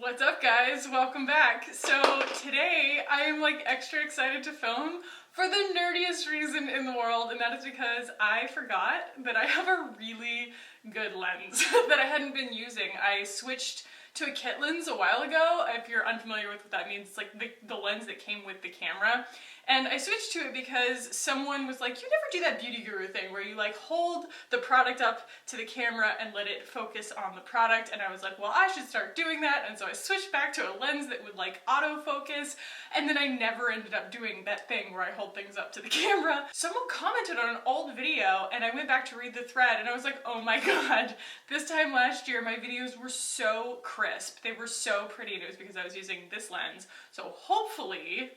What's up, guys? Welcome back. So today I am like extra excited to film for the nerdiest reason in the world, and that is because I forgot that I have a really good lens that I hadn't been using. I switched to a kit lens a while ago. If you're unfamiliar with what that means, it's like the lens that came with the camera. And I switched to it because someone was like, you never do that beauty guru thing where you like hold the product up to the camera and let it focus on the product. And I was like, well, I should start doing that. And so I switched back to a lens that would like autofocus. And then I never ended up doing that thing where I hold things up to the camera. Someone commented on an old video and I went back to read the thread and I was like, oh my God, this time last year my videos were so crisp. They were so pretty, and it was because I was using this lens. So hopefully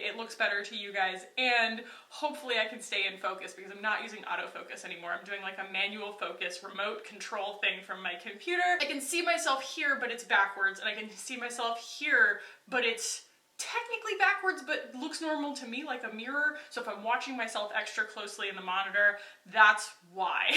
it looks better to you guys, and hopefully I can stay in focus because I'm not using autofocus anymore. I'm doing like a manual focus remote control thing from my computer. I can see myself here, but it's backwards, and I can see myself here, but it's technically backwards, but looks normal to me like a mirror. So if I'm watching myself extra closely in the monitor, that's why.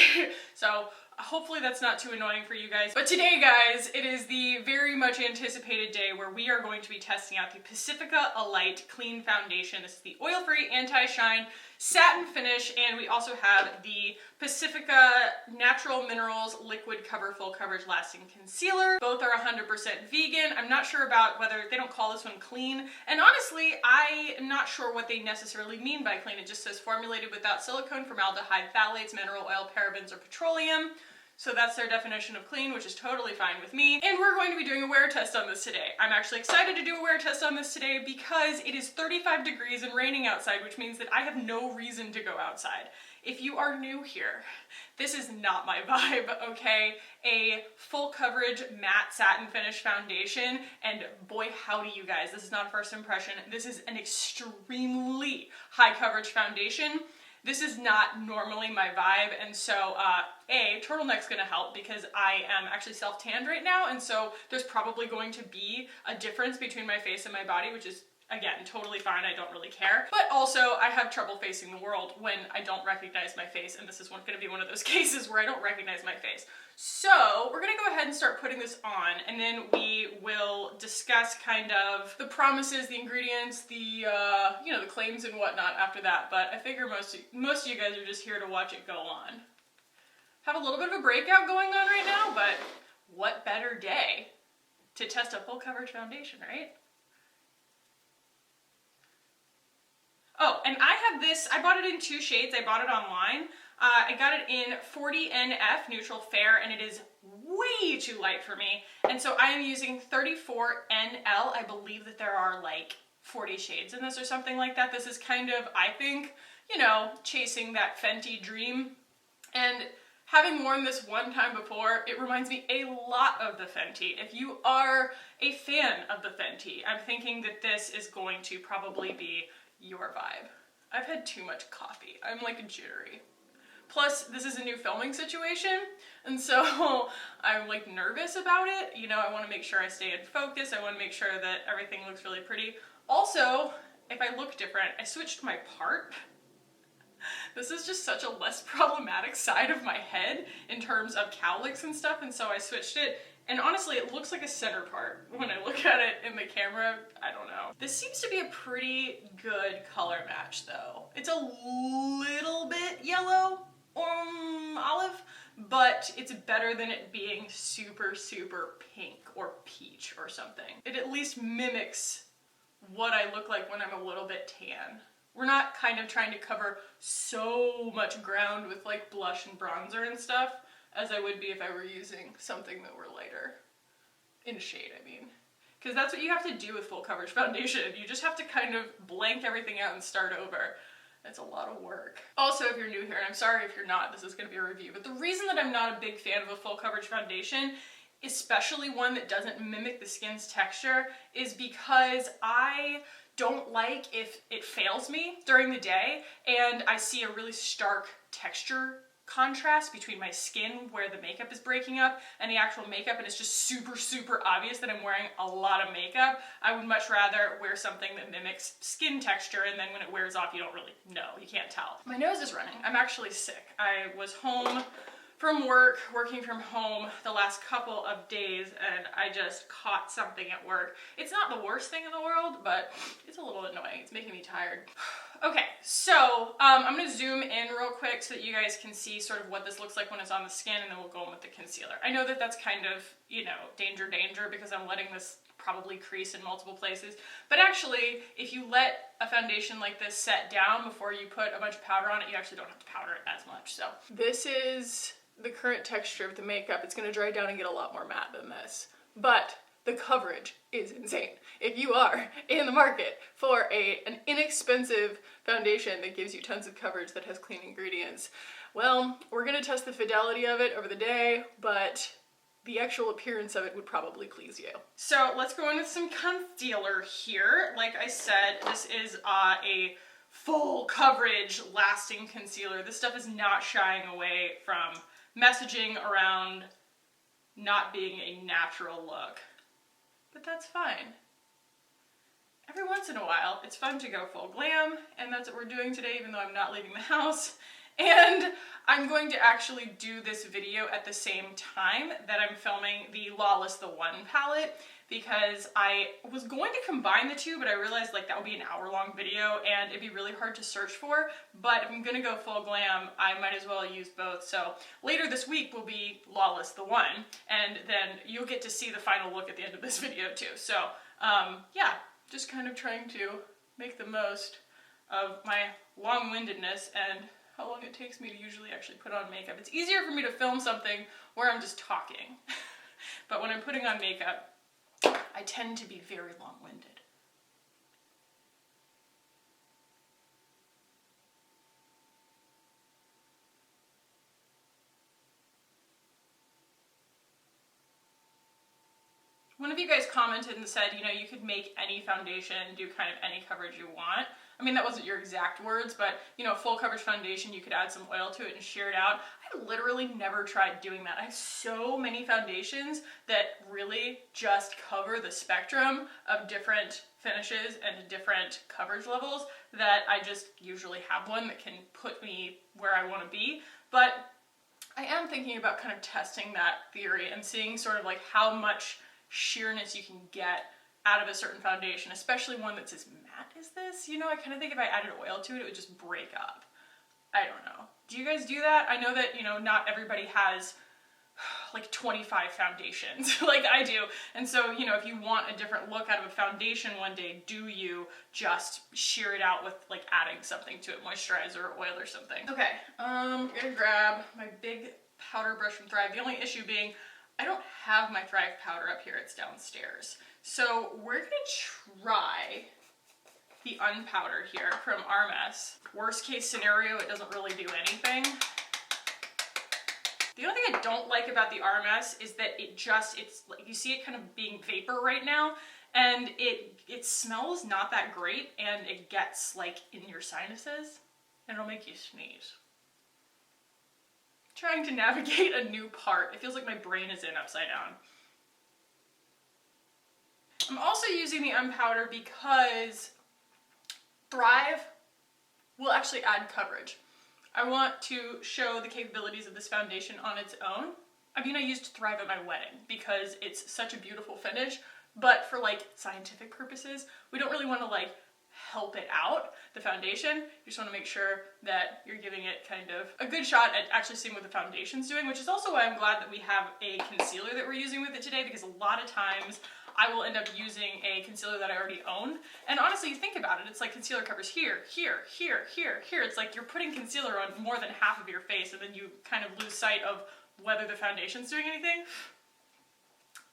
So hopefully that's not too annoying for you guys. But today, guys, it is the very much anticipated day where we are going to be testing out the Pacifica Alight Clean Foundation. This is the oil-free, anti-shine, satin finish, and we also have the Pacifica Natural Minerals Liquid Cover Full Coverage Lasting Concealer. Both are 100% vegan. I'm not sure about whether they don't call this one clean, and honestly, I am not sure what they necessarily mean by clean. It just says formulated without silicone, formaldehyde, phthalates, mineral oil, parabens, or petroleum. So that's their definition of clean, which is totally fine with me. And we're going to be doing a wear test on this today. I'm actually excited to do a wear test on this today because it is 35 degrees and raining outside, which means that I have no reason to go outside. If you are new here, this is not my vibe, okay? A full coverage matte satin finish foundation, and boy howdy you guys, this is not a first impression. This is an extremely high coverage foundation. This is not normally my vibe, and so turtleneck's gonna help because I am actually self-tanned right now, and so there's probably going to be a difference between my face and my body, which is, again, totally fine. I don't really care. But also, I have trouble facing the world when I don't recognize my face, and this is gonna be one of those cases where I don't recognize my face. So we're gonna go ahead and start putting this on, and then we will discuss kind of the promises, the ingredients, the the claims and whatnot after that. But I figure most of you guys are just here to watch it go on. Have a little bit of a breakout going on right now, but what better day to test a full coverage foundation, right? Oh, and I have this, I bought it in 2 shades. I bought it online. I got it in 40 NF, neutral fair, and it is way too light for me. And so I am using 34 NL. I believe that there are like 40 shades in this or something like that. This is kind of, I think, chasing that Fenty dream. And having worn this one time before, it reminds me a lot of the Fenty. If you are a fan of the Fenty, I'm thinking that this is going to probably be your vibe. I've had too much coffee. I'm like jittery. Plus, this is a new filming situation, and so I'm like nervous about it. I want to make sure I stay in focus. I want to make sure that everything looks really pretty. Also, if I look different, I switched my part. This is just such a less problematic side of my head in terms of cowlicks and stuff, and so I switched it. And honestly, it looks like a center part when I look at it in the camera. I don't know. This seems to be a pretty good color match though. It's a little bit yellow, olive, but it's better than it being super, super pink or peach or something. It at least mimics what I look like when I'm a little bit tan. We're not kind of trying to cover so much ground with like blush and bronzer and stuff as I would be if I were using something that were lighter in shade, I mean. Because that's what you have to do with full coverage foundation. You just have to kind of blank everything out and start over. It's a lot of work. Also, if you're new here, and I'm sorry if you're not, this is gonna be a review, but the reason that I'm not a big fan of a full coverage foundation, especially one that doesn't mimic the skin's texture, is because I don't like if it fails me during the day and I see a really stark texture contrast between my skin where the makeup is breaking up and the actual makeup, and it's just super, super obvious that I'm wearing a lot of makeup. I would much rather wear something that mimics skin texture, and then when it wears off, you don't really know. You can't tell. My nose is running. I'm actually sick. I was home from work, working from home the last couple of days, and I just caught something at work. It's not the worst thing in the world, but it's a little annoying. It's making me tired. Okay, so I'm gonna zoom in real quick so that you guys can see sort of what this looks like when it's on the skin, and then we'll go in with the concealer. I know that that's kind of, you know, danger because I'm letting this probably crease in multiple places, but actually if you let a foundation like this set down before you put a bunch of powder on it, you actually don't have to powder it as much. So this is the current texture of the makeup. It's going to dry down and get a lot more matte than this, but the coverage is insane. If you are in the market for an inexpensive foundation that gives you tons of coverage that has clean ingredients, well, we're going to test the fidelity of it over the day, but the actual appearance of it would probably please you. So let's go in with some concealer here. Like I said, this is a full coverage lasting concealer. This stuff is not shying away from messaging around not being a natural look, but that's fine. Every once in a while, it's fun to go full glam, and that's what we're doing today, even though I'm not leaving the house. And I'm going to actually do this video at the same time that I'm filming the Lawless the One palette, because I was going to combine the two, but I realized like that would be an hour-long video and it'd be really hard to search for. But if I'm gonna go full glam, I might as well use both. So later this week will be Lawless the One, and then you'll get to see the final look at the end of this video too. So yeah, just kind of trying to make the most of my long-windedness and how long it takes me to usually actually put on makeup. It's easier for me to film something where I'm just talking. But when I'm putting on makeup, I tend to be very long-winded. One of you guys commented and said, you know, you could make any foundation, do kind of any coverage you want. I mean, that wasn't your exact words, but, you know, full coverage foundation, you could add some oil to it and sheer it out. I literally never tried doing that. I have so many foundations that really just cover the spectrum of different finishes and different coverage levels that I just usually have one that can put me where I want to be. But I am thinking about kind of testing that theory and seeing sort of like how much sheerness you can get out of a certain foundation, especially one that's as matte as this. You know, I kind of think if I added oil to it, it would just break up. I don't know. Do you guys do that? I know that, you know, not everybody has like 25 foundations like I do. And so, you know, if you want a different look out of a foundation one day, do you just sheer it out with like adding something to it, moisturizer or oil or something? Okay, I'm gonna grab my big powder brush from Thrive. The only issue being I don't have my Thrive powder up here, it's downstairs. So we're gonna try the unpowder here from Armess. Worst case scenario, it doesn't really do anything. The only thing I don't like about the Armess is that it's like, you see it kind of being vapor right now, and it smells not that great, and it gets like in your sinuses, and it'll make you sneeze. Trying to navigate a new part. It feels like my brain is in upside down. I'm also using the unpowder because Thrive will actually add coverage. I want to show the capabilities of this foundation on its own. I mean, I used Thrive at my wedding because it's such a beautiful finish, but for like scientific purposes, we don't really want to like help it out, the foundation. You just want to make sure that you're giving it kind of a good shot at actually seeing what the foundation's doing, which is also why I'm glad that we have a concealer that we're using with it today, because a lot of times I will end up using a concealer that I already own. And honestly, you think about it, it's like concealer covers here, here, here, here, here. It's like you're putting concealer on more than half of your face, and then you kind of lose sight of whether the foundation's doing anything.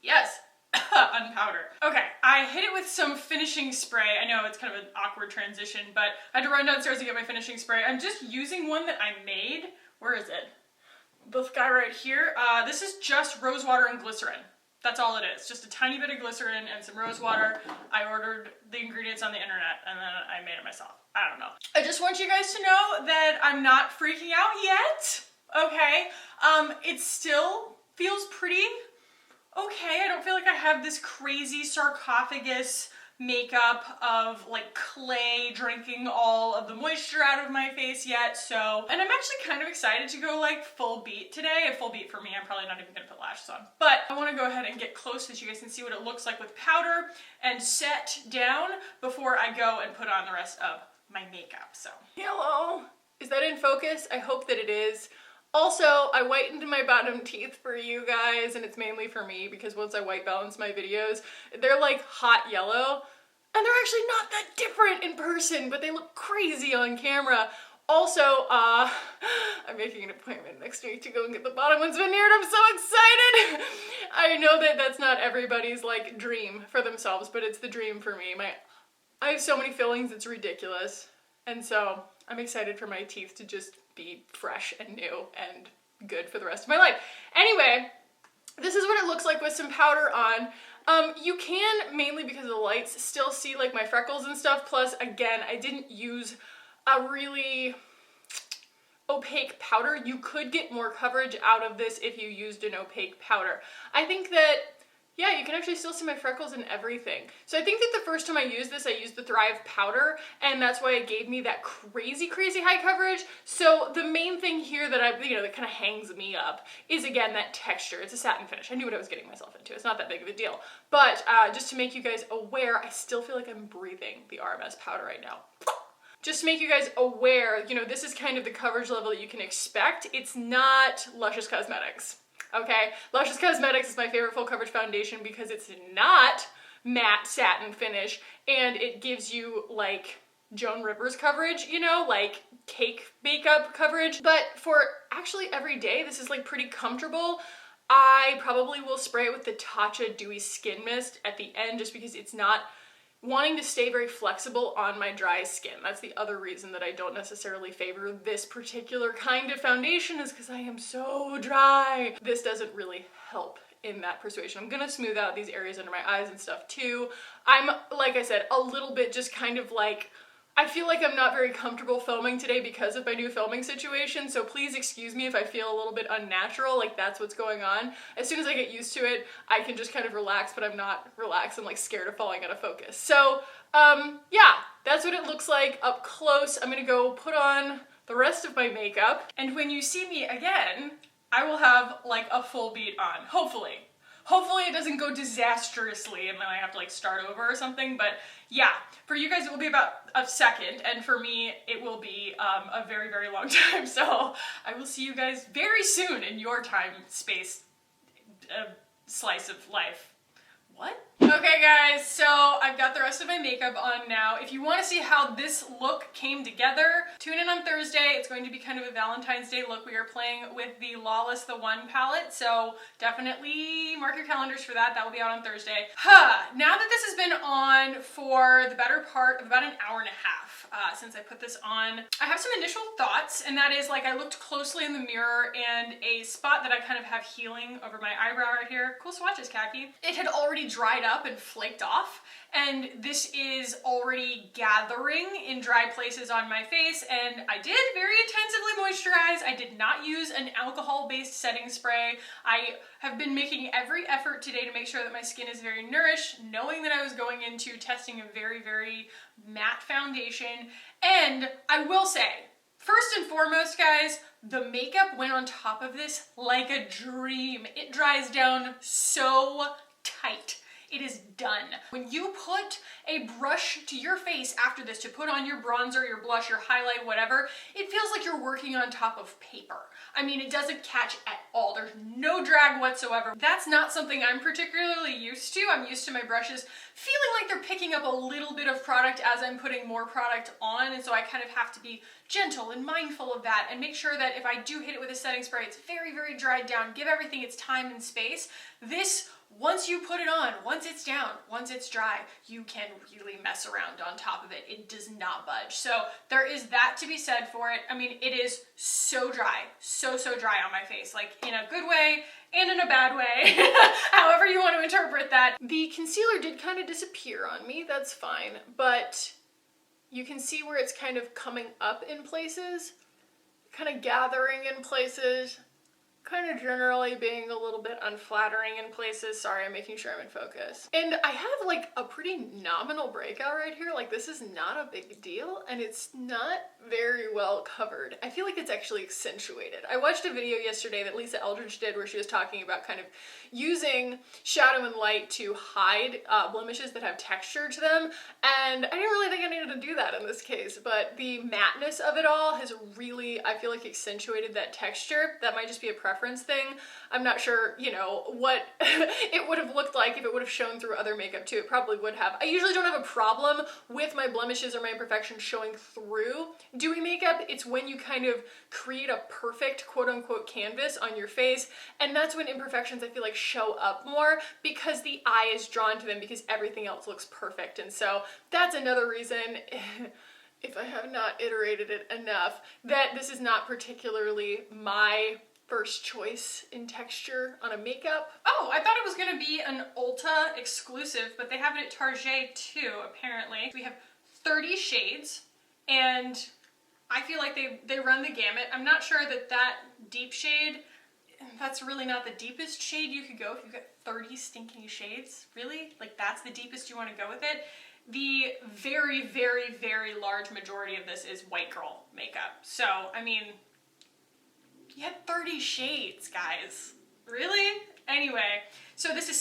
Yes. Unpowder. Okay, I hit it with some finishing spray. I know it's kind of an awkward transition, but I had to run downstairs to get my finishing spray. I'm just using one that I made. Where is it? This guy right here. This is just rose water and glycerin. That's all it is. Just a tiny bit of glycerin and some rose water. I ordered the ingredients on the internet and then I made it myself. I don't know. I just want you guys to know that I'm not freaking out yet. Okay? It still feels pretty okay. I don't feel like I have this crazy sarcophagus makeup of like clay drinking all of the moisture out of my face yet, so, and I'm actually kind of excited to go like full beat today. A full beat for me, I'm probably not even gonna put lashes on, but I want to go ahead and get close so you guys can see what it looks like with powder and set down before I go and put on the rest of my makeup. So hello, is that in focus? I hope that it is. Also, I whitened my bottom teeth for you guys, and it's mainly for me because once I white balance my videos, they're like hot yellow, and they're actually not that different in person, but they look crazy on camera. Also, I'm making an appointment next week to go and get the bottom ones veneered. I'm so excited! I know that that's not everybody's like dream for themselves, but it's the dream for me. I have so many fillings, it's ridiculous. And so I'm excited for my teeth to just be fresh and new and good for the rest of my life. Anyway, this is what it looks like with some powder on. You can, mainly because of the lights, still see like my freckles and stuff. Plus, again, I didn't use a really opaque powder. You could get more coverage out of this if you used an opaque powder. I think that, yeah, you can actually still see my freckles and everything. So I think that the first time I used this, I used the Thrive powder, and that's why it gave me that crazy, crazy high coverage. So the main thing here that that kind of hangs me up is, again, that texture. It's a satin finish. I knew what I was getting myself into. It's not that big of a deal. But just to make you guys aware, I still feel like I'm breathing the RMS powder right now. Just to make you guys aware, this is kind of the coverage level that you can expect. It's not Luscious Cosmetics. Okay, Luscious Cosmetics is my favorite full coverage foundation because it's not matte satin finish and it gives you like Joan Rivers coverage, like cake makeup coverage. But for actually every day, this is like pretty comfortable. I probably will spray it with the Tatcha Dewy Skin Mist at the end just because it's not wanting to stay very flexible on my dry skin. That's the other reason that I don't necessarily favor this particular kind of foundation, is because I am so dry. This doesn't really help in that persuasion. I'm gonna smooth out these areas under my eyes and stuff too. I'm, like I said, a little bit just kind of like, I feel like I'm not very comfortable filming today because of my new filming situation, so please excuse me if I feel a little bit unnatural, like that's what's going on. As soon as I get used to it, I can just kind of relax, but I'm not relaxed. I'm like scared of falling out of focus. So, yeah, that's what it looks like up close. I'm gonna go put on the rest of my makeup, and when you see me again, I will have like a full beat on, hopefully. Hopefully it doesn't go disastrously and then I have to like start over or something, but yeah, for you guys it will be about a second, and for me it will be a very, very long time. So I will see you guys very soon in your time, space, slice of life. What? Okay guys, so I've got the rest of my makeup on now. If you want to see how this look came together, tune in on Thursday. It's going to be kind of a Valentine's Day look. We are playing with the Lawless the One palette, so definitely mark your calendars for that. That will be out on Thursday. Now that this has been on for the better part of about an hour and a half, since I put this on, I have some initial thoughts, and that is like I looked closely in the mirror and a spot that I kind of have healing over my eyebrow right here. Cool swatches, Khaki. It had already dried up and flaked off, and this is already gathering in dry places on my face, and I did very intensively moisturize. I did not use an alcohol-based setting spray. I have been making every effort today to make sure that my skin is very nourished, knowing that I was going into testing a very, very matte foundation. And I will say, first and foremost, guys, the makeup went on top of this like a dream. It dries down so tight. It is done. When you put a brush to your face after this to put on your bronzer, your blush, your highlight, whatever, it feels like you're working on top of paper. I mean, it doesn't catch at all. There's no drag whatsoever. That's not something I'm particularly used to. I'm used to my brushes feeling like they're picking up a little bit of product as I'm putting more product on, and so I kind of have to be gentle and mindful of that and make sure that if I do hit it with a setting spray, it's very, very dried down. Give everything its time and space. This, once you put it on, once it's down, once it's dry, you can really mess around on top of it. It does not budge. So there is that to be said for it. I mean, it is so dry, so dry on my face, like in a good way and in a bad way, however you want to interpret that. The concealer did kind of disappear on me, that's fine, but you can see where it's kind of coming up in places, kind of gathering in places, kind of generally being a little bit unflattering in places. Sorry, I'm making sure I'm in focus. And I have like a pretty nominal breakout right here. Like this is not a big deal and it's not very well covered. I feel like it's actually accentuated. I watched a video yesterday that Lisa Eldridge did where she was talking about kind of using shadow and light to hide blemishes that have texture to them. And I didn't really think I needed to do that in this case, but the matteness of it all has really, I feel like, accentuated that texture. That might just be a preference thing. I'm not sure, you know, what it would have looked like if it would have shown through other makeup too. It probably would have. I usually don't have a problem with my blemishes or my imperfections showing through doing makeup. It's when you kind of create a perfect quote-unquote canvas on your face, and that's when imperfections, I feel like, show up more because the eye is drawn to them because everything else looks perfect. And so that's another reason, if I have not iterated it enough, that this is not particularly my first choice in texture on a makeup. Oh, I thought it was gonna be an Ulta exclusive, but they have it at Target too, apparently. We have 30 shades, and I feel like they run the gamut. I'm not sure that deep shade, that's really not the deepest shade you could go if you've got 30 stinking shades. Really? Like that's the deepest you want to go with it? The very, very, very large majority of this is white girl makeup. So, I mean, you had 30 shades, guys. Really? Anyway, so this is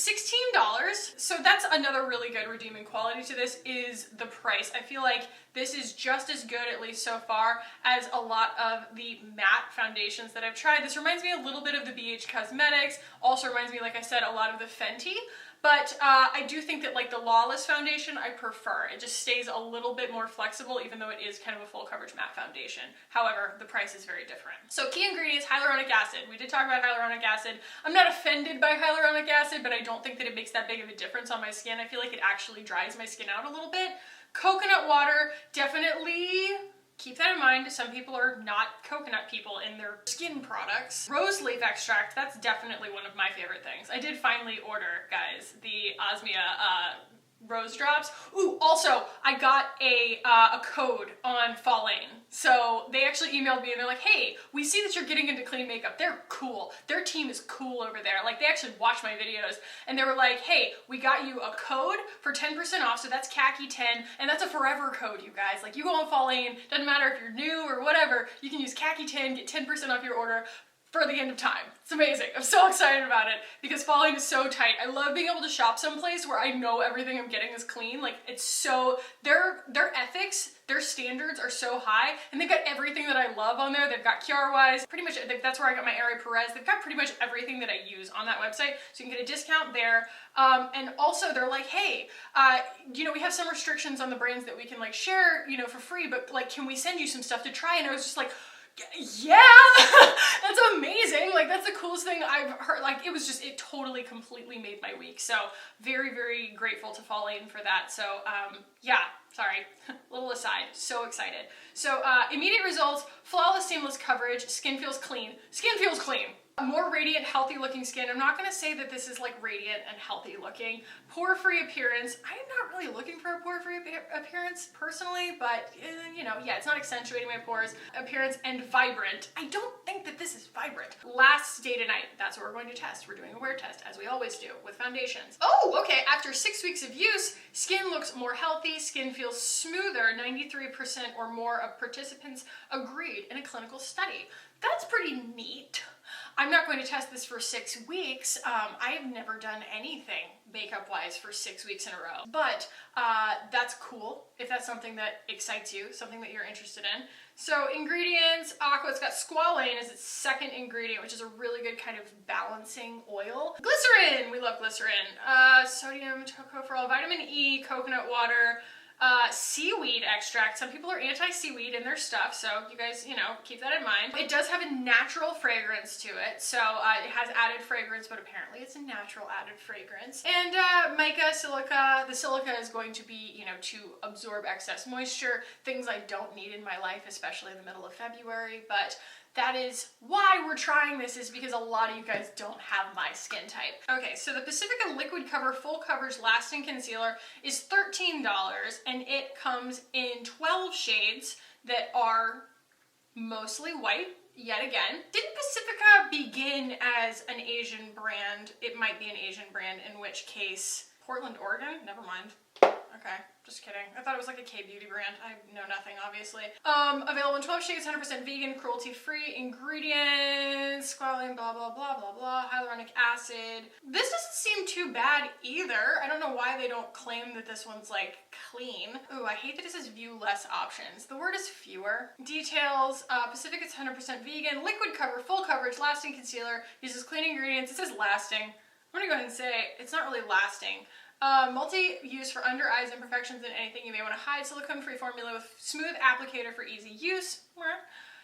$16. So that's another really good redeeming quality to this is the price. I feel like this is just as good, at least so far, as a lot of the matte foundations that I've tried. This reminds me a little bit of the BH Cosmetics. Also reminds me, like I said, a lot of the Fenty. But I do think that like the Lawless foundation I prefer. It just stays a little bit more flexible even though it is kind of a full coverage matte foundation. However, the price is very different. So key ingredients, hyaluronic acid. We did talk about hyaluronic acid. I'm not offended by hyaluronic acid, but I don't think that it makes that big of a difference on my skin. I feel like it actually dries my skin out a little bit. Coconut water, definitely keep that in mind. Some people are not coconut people in their skin products. Rose leaf extract, that's definitely one of my favorite things. I did finally order, guys, the Osmia rose drops. Ooh, also, I got a code on Falling. So they actually emailed me and they're like, hey, we see that you're getting into clean makeup. They're cool. Their team is cool over there. Like, they actually watch my videos and they were like, hey, we got you a code for 10% off. So that's khaki10, and that's a forever code, you guys. Like, you go on Falling, doesn't matter if you're new or whatever, you can use khaki10, get 10% off your order for the end of time. It's amazing. I'm so excited about it because Falling is so tight. I love being able to shop someplace where I know everything I'm getting is clean. Like, it's so, their ethics, their standards are so high, and they've got everything that I love on there. They've got Kiara-wise, pretty much, that's where I got my Aerie Perez. They've got pretty much everything that I use on that website, so you can get a discount there. And also they're like, hey, you know, we have some restrictions on the brands that we can like share, you know, for free, but like, can we send you some stuff to try? And I was just like, yeah, that's amazing. Like, that's the coolest thing I've heard. Like, it was just, it totally completely made my week. So very, very grateful to Falling for that. So yeah, sorry, little aside, so excited. So immediate results, flawless seamless coverage, skin feels clean. Skin feels clean. More radiant, healthy looking skin. I'm not going to say that this is like radiant and healthy looking. Pore-free appearance. I'm not really looking for a pore-free appearance personally, but you know, yeah, it's not accentuating my pores. Appearance and vibrant. I don't think that this is vibrant. Last day to night. That's what we're going to test. We're doing a wear test, as we always do with foundations. Oh, okay. After 6 weeks of use, skin looks more healthy. Skin feels smoother. 93% or more of participants agreed in a clinical study. That's pretty neat. I'm not going to test this for 6 weeks. I have never done anything makeup-wise for 6 weeks in a row, but that's cool if that's something that excites you, something that you're interested in. So ingredients, aqua, it's got squalane as its second ingredient, which is a really good kind of balancing oil. Glycerin, we love glycerin. Sodium tocopherol, vitamin E, coconut water, seaweed extract. Some people are anti-seaweed in their stuff, so you guys, you know, keep that in mind. It does have a natural fragrance to it, so it has added fragrance, but apparently it's a natural added fragrance. And mica, silica. The silica is going to be, you know, to absorb excess moisture, things I don't need in my life, especially in the middle of February, but that is why we're trying this, is because a lot of you guys don't have my skin type. Okay, so the Pacifica Liquid Cover Full Coverage Lasting Concealer is $13, and it comes in 12 shades that are mostly white. yet again. Didn't Pacifica begin as an Asian brand? It might be an Asian brand, in which case, Portland, Oregon? Never mind. Okay, just kidding. I thought it was like a K-beauty brand. I know nothing, obviously. Available in 12 shades, 100% vegan, cruelty-free ingredients, squalene, blah, blah, blah, blah, blah, hyaluronic acid. This doesn't seem too bad either. I don't know why they don't claim that this one's like clean. Ooh, I hate that it says view less options. The word is fewer. Details, Pacifica's 100% vegan, liquid cover, full coverage, lasting concealer, uses clean ingredients. It says lasting. I'm gonna go ahead and say it's not really lasting. Multi-use for under eyes imperfections and anything you may want to hide. Silicone-free formula with smooth applicator for easy use.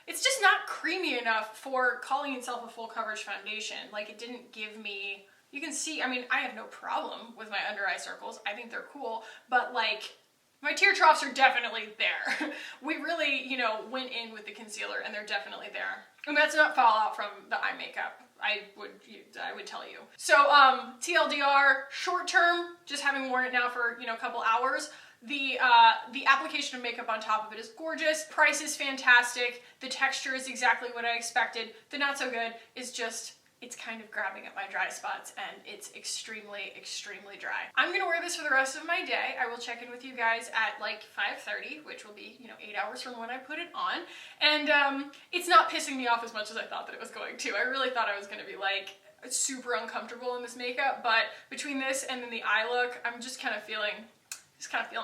It's just not creamy enough for calling itself a full coverage foundation. Like, it didn't give me, you can see, I mean, I have no problem with my under eye circles. I think they're cool, but like, my tear troughs are definitely there. We really, you know, went in with the concealer and they're definitely there. And that's not fallout from the eye makeup. I would tell you. So TLDR, short term, just having worn it now for, you know, a couple hours, the application of makeup on top of it is gorgeous. Price is fantastic. The texture is exactly what I expected. The not so good is just, it's kind of grabbing at my dry spots and it's extremely, extremely dry. I'm gonna wear this for the rest of my day. I will check in with you guys at like 5:30, which will be, you know, 8 hours from when I put it on. And it's not pissing me off as much as I thought that it was going to. I really thought I was gonna be like super uncomfortable in this makeup, but between this and then the eye look, I'm just kind of feeling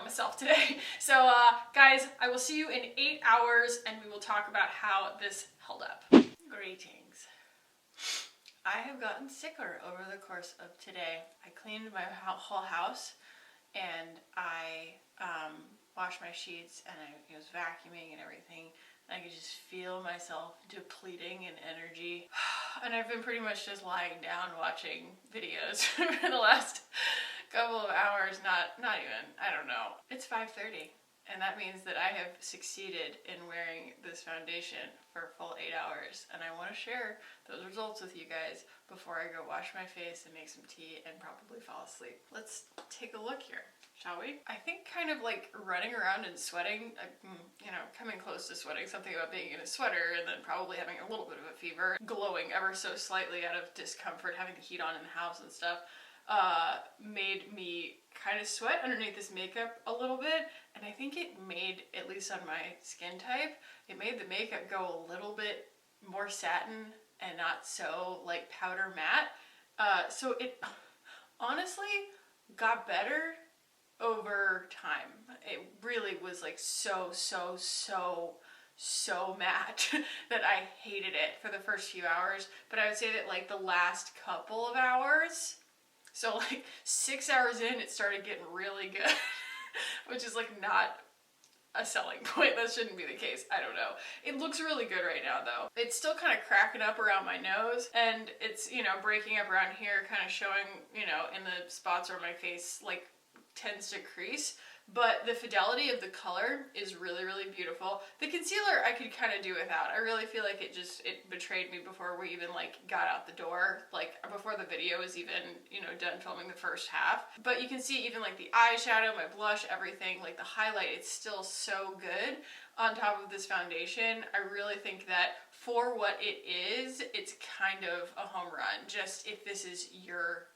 myself today. So guys, I will see you in 8 hours and we will talk about how this held up. Greetings. I have gotten sicker over the course of today. I cleaned my whole house and I washed my sheets and I was vacuuming and everything. And I could just feel myself depleting in energy. And I've been pretty much just lying down watching videos for the last couple of hours. Not even, I don't know. It's 5:30. And that means that I have succeeded in wearing this foundation for a full 8 hours. And I want to share those results with you guys before I go wash my face and make some tea and probably fall asleep. Let's take a look here, shall we? I think kind of like running around and sweating, you know, coming close to sweating, something about being in a sweater and then probably having a little bit of a fever, glowing ever so slightly out of discomfort, having the heat on in the house and stuff, made me kind of sweat underneath this makeup a little bit, and I think it made, at least on my skin type, it made the makeup go a little bit more satin and not so like powder matte. So it honestly got better over time. It really was like so matte that I hated it for the first few hours, but I would say that like the last couple of hours, so like 6 hours in, it started getting really good, which is like not a selling point. That shouldn't be the case. I don't know. It looks really good right now though. It's still kind of cracking up around my nose and it's, you know, breaking up around here, kind of showing, you know, in the spots where my face like tends to crease. But the fidelity of the color is really, really beautiful. The concealer I could kind of do without. I really feel like it betrayed me before we even like got out the door, like before the video was even, you know, done filming the first half. But you can see even like the eyeshadow, my blush, everything, like the highlight, it's still so good on top of this foundation. I really think that for what it is, it's kind of a home run. Just if this is your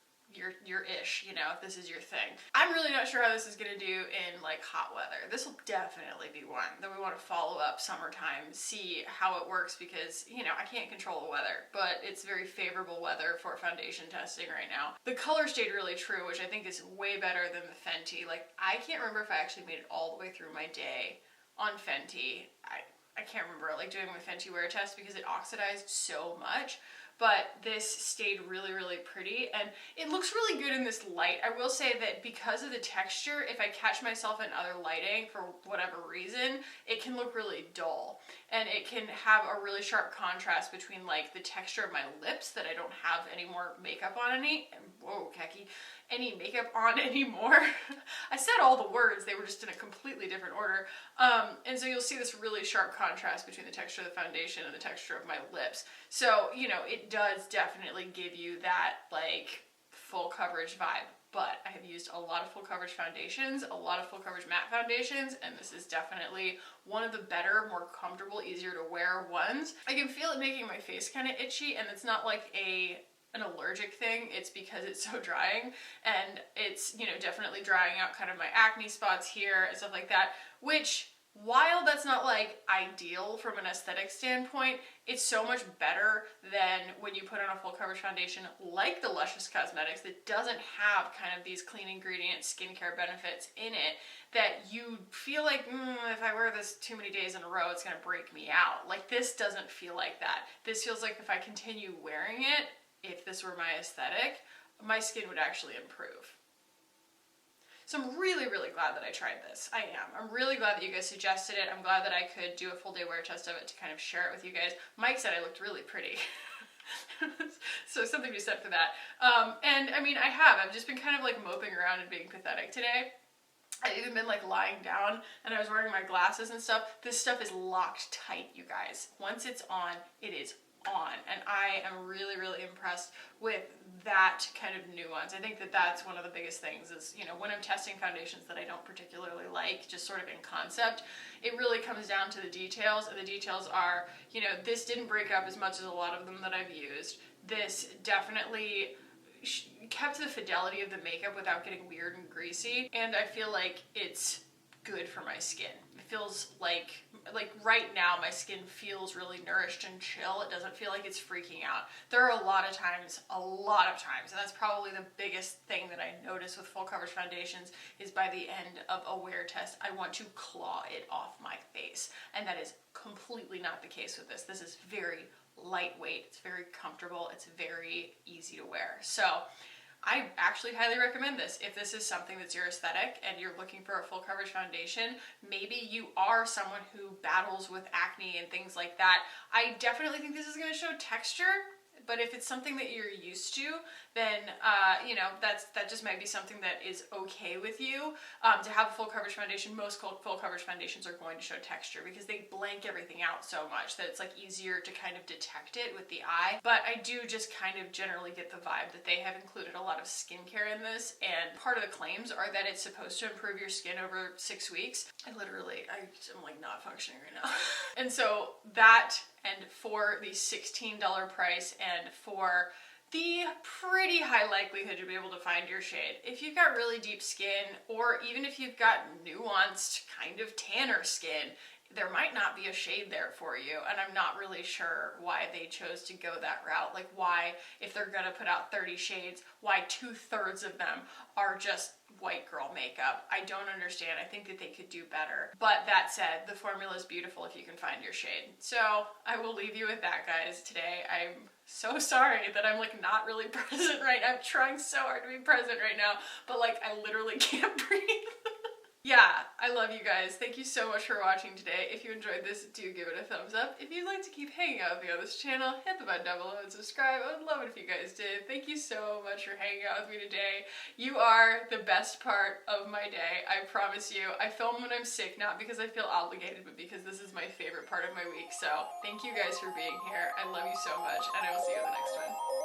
ish, you know, if this is your thing. I'm really not sure how this is gonna do in like hot weather. This will definitely be one that we want to follow up summertime, see how it works, because, you know, I can't control the weather, but it's very favorable weather for foundation testing right now. The color stayed really true, which I think is way better than the Fenty. Like, I can't remember if I actually made it all the way through my day on Fenty. I can't remember like doing my Fenty wear test because it oxidized so much. But this stayed really, really pretty and it looks really good in this light. I will say that because of the texture, if I catch myself in other lighting for whatever reason, it can look really dull and it can have a really sharp contrast between like the texture of my lips that I don't have any more makeup on any makeup on anymore. I said all the words, they were just in a completely different order. And so you'll see this really sharp contrast between the texture of the foundation and the texture of my lips. So, you know, it does definitely give you that like full coverage vibe. but I have used a lot of full coverage foundations, a lot of full coverage matte foundations, and this is definitely one of the better, more comfortable, easier to wear ones. I can feel it making my face kind of itchy, and it's not like an allergic thing, it's because it's so drying, and it's, you know, definitely drying out kind of my acne spots here and stuff like that, which, while that's not like ideal from an aesthetic standpoint, it's so much better than when you put on a full coverage foundation like the Luscious Cosmetics that doesn't have kind of these clean ingredient skincare benefits in it, that you feel like, if I wear this too many days in a row, it's gonna break me out. Like, this doesn't feel like that. This feels like if I continue wearing it, if this were my aesthetic, my skin would actually improve. So I'm really, really glad that I tried this. I am. I'm really glad that you guys suggested it. I'm glad that I could do a full day wear test of it to kind of share it with you guys. Mike said I looked really pretty. So something to be said for that. And I mean, I've just been kind of like moping around and being pathetic today. I've even been like lying down and I was wearing my glasses and stuff. This stuff is locked tight, you guys. Once it's on, it is on, and I am really, really impressed with that kind of nuance. I think that that's one of the biggest things is, you know, when I'm testing foundations that I don't particularly like, just sort of in concept, it really comes down to the details, and the details are, you know, this didn't break up as much as a lot of them that I've used. This definitely kept the fidelity of the makeup without getting weird and greasy, and I feel like it's good for my skin. It feels like right now my skin feels really nourished and chill. It doesn't feel like it's freaking out. There are a lot of times, and that's probably the biggest thing that I notice with full coverage foundations is by the end of a wear test, I want to claw it off my face. And that is completely not the case with this. This is very lightweight, it's very comfortable, it's very easy to wear. So I actually highly recommend this. If this is something that's your aesthetic and you're looking for a full coverage foundation, maybe you are someone who battles with acne and things like that, I definitely think this is going to show texture. But if it's something that you're used to, then, you know, that just might be something that is okay with you. To have a full coverage foundation, most full coverage foundations are going to show texture because they blank everything out so much that it's like easier to kind of detect it with the eye. But I do just kind of generally get the vibe that they have included a lot of skincare in this, and part of the claims are that it's supposed to improve your skin over 6 weeks. I'm like not functioning right now. And so that, and for the $16 price, and for the pretty high likelihood to be able to find your shade. If you've got really deep skin, or even if you've got nuanced kind of tanner skin, there might not be a shade there for you, and I'm not really sure why they chose to go that route. Like, why, if they're gonna put out 30 shades, why 2/3 of them are just white girl makeup. I don't understand. I think that they could do better. But that said, the formula is beautiful if you can find your shade. So I will leave you with that, guys, today. I'm so sorry that I'm like not really present right now. I'm trying so hard to be present right now, but like I literally can't breathe. Yeah, I love you guys. Thank you so much for watching today. If you enjoyed this, do give it a thumbs up. If you'd like to keep hanging out with me on this channel, hit the button down below and subscribe. I would love it if you guys did. Thank you so much for hanging out with me today. You are the best part of my day, I promise you. I film when I'm sick, not because I feel obligated, but because this is my favorite part of my week. So thank you guys for being here. I love you so much, and I will see you in the next one.